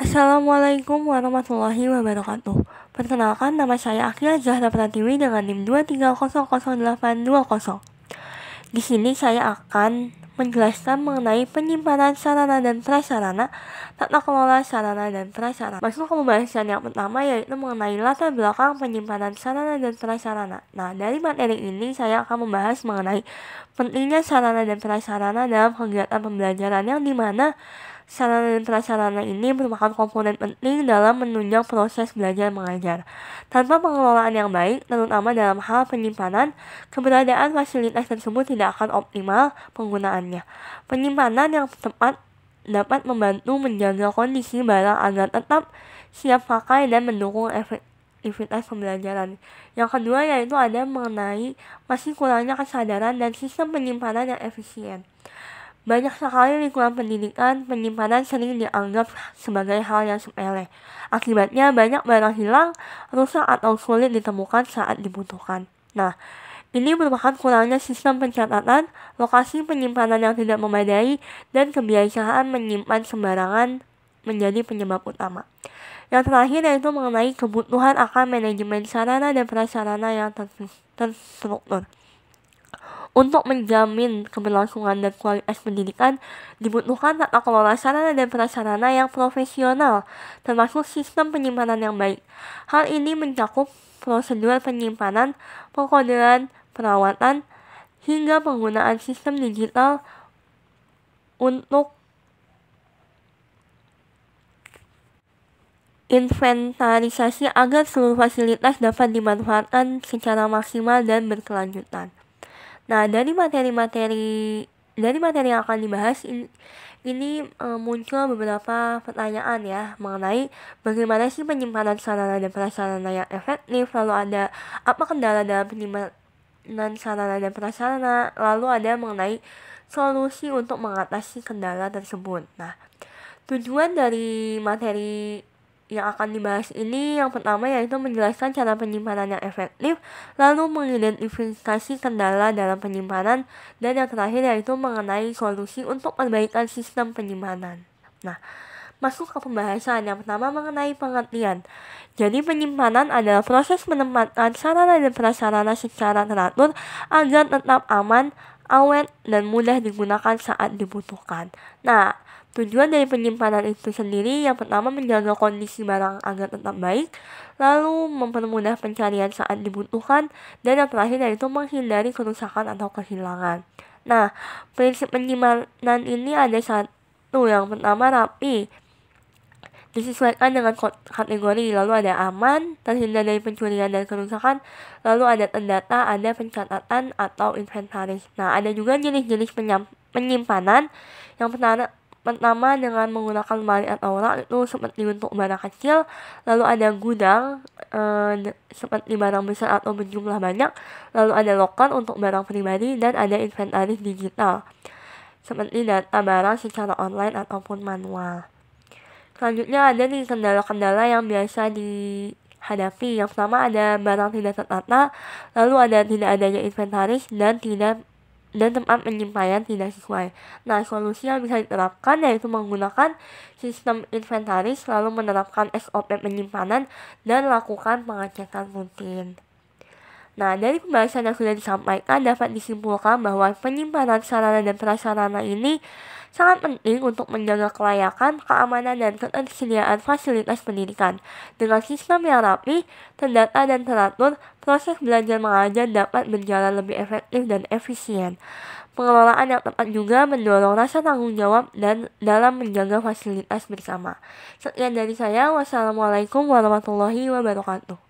Assalamualaikum warahmatullahi wabarakatuh. Perkenalkan, nama saya Akhil Zahra Pratiwi dengan NIM 2300820. Di sini saya akan menjelaskan mengenai penyimpanan sarana dan prasarana, tata kelola sarana dan prasarana. Masuk ke pembahasan yang pertama, yaitu mengenai latar belakang penyimpanan sarana dan prasarana. Nah, dari materi ini saya akan membahas mengenai pentingnya sarana dan prasarana dalam kegiatan pembelajaran, yang dimana sarana dan prasarana ini merupakan komponen penting dalam menunjang proses belajar mengajar. Tanpa pengelolaan yang baik, terutama dalam hal penyimpanan, keberadaan fasilitas tersebut tidak akan optimal penggunaannya. Penyimpanan yang tepat dapat membantu menjaga kondisi barang agar tetap siap pakai dan mendukung aktivitas pembelajaran. Yang kedua yaitu ada mengenai masih kurangnya kesadaran dan sistem penyimpanan yang efisien. Banyak sekali lingkungan pendidikan, penyimpanan sering dianggap sebagai hal yang sepele. Akibatnya banyak barang hilang, rusak atau sulit ditemukan saat dibutuhkan. Nah, ini merupakan kurangnya sistem pencatatan, lokasi penyimpanan yang tidak memadai, dan kebiasaan menyimpan sembarangan menjadi penyebab utama. Yang terakhir yaitu mengenai kebutuhan akan manajemen sarana dan prasarana yang terstruktur. Untuk menjamin keberlangsungan dan kualitas pendidikan, dibutuhkan tata kelola sarana dan prasarana yang profesional, termasuk sistem penyimpanan yang baik. Hal ini mencakup prosedur penyimpanan, pengkodean, perawatan, hingga penggunaan sistem digital untuk inventarisasi agar seluruh fasilitas dapat dimanfaatkan secara maksimal dan berkelanjutan. Nah, dari materi yang akan dibahas ini muncul beberapa pertanyaan ya mengenai bagaimana sih penyimpanan sarana dan prasarana yang efektif, lalu ada apa kendala dalam penyimpanan sarana dan prasarana, lalu ada mengenai solusi untuk mengatasi kendala tersebut. Nah, tujuan dari materi yang akan dibahas ini yang pertama yaitu menjelaskan cara penyimpanan yang efektif, lalu mengidentifikasi kendala dalam penyimpanan, dan yang terakhir yaitu mengenai solusi untuk perbaikan sistem penyimpanan. Nah, masuk ke pembahasan yang pertama mengenai pengertian. Jadi penyimpanan adalah proses menempatkan sarana dan prasarana secara teratur agar tetap aman, awet, dan mudah digunakan saat dibutuhkan. Nah, tujuan dari penyimpanan itu sendiri yang pertama menjaga kondisi barang agar tetap baik, lalu mempermudah pencarian saat dibutuhkan, dan yang terakhir yaitu menghindari kerusakan atau kehilangan. Nah, prinsip penyimpanan ini ada satu, yang pertama rapi, disesuaikan dengan kategori, lalu ada aman, terhindar dari pencurian dan kerusakan, lalu ada terdata, ada pencatatan atau inventaris. Nah, ada juga jenis-jenis penyimpanan. Yang pertama dengan menggunakan lemari atau rak, itu seperti untuk barang kecil, lalu ada gudang seperti barang besar atau berjumlah banyak, lalu ada loker untuk barang pribadi, dan ada inventaris digital seperti data barang secara online ataupun manual. Selanjutnya ada nih kendala-kendala yang biasa dihadapi. Yang pertama ada barang tidak tertata, lalu ada tidak adanya inventaris, dan tempat penyimpanan tidak sesuai. Nah, solusi yang bisa diterapkan yaitu menggunakan sistem inventaris, lalu menerapkan SOP penyimpanan, dan lakukan pengecekan rutin. Nah, dari pembahasan yang sudah disampaikan dapat disimpulkan bahwa penyimpanan sarana dan prasarana ini sangat penting untuk menjaga kelayakan, keamanan, dan ketersediaan fasilitas pendidikan. Dengan sistem yang rapi, terdata, dan teratur, proses belajar mengajar dapat berjalan lebih efektif dan efisien. Pengelolaan yang tepat juga mendorong rasa tanggung jawab dan dalam menjaga fasilitas bersama. Sekian dari saya. Wassalamualaikum warahmatullahi wabarakatuh.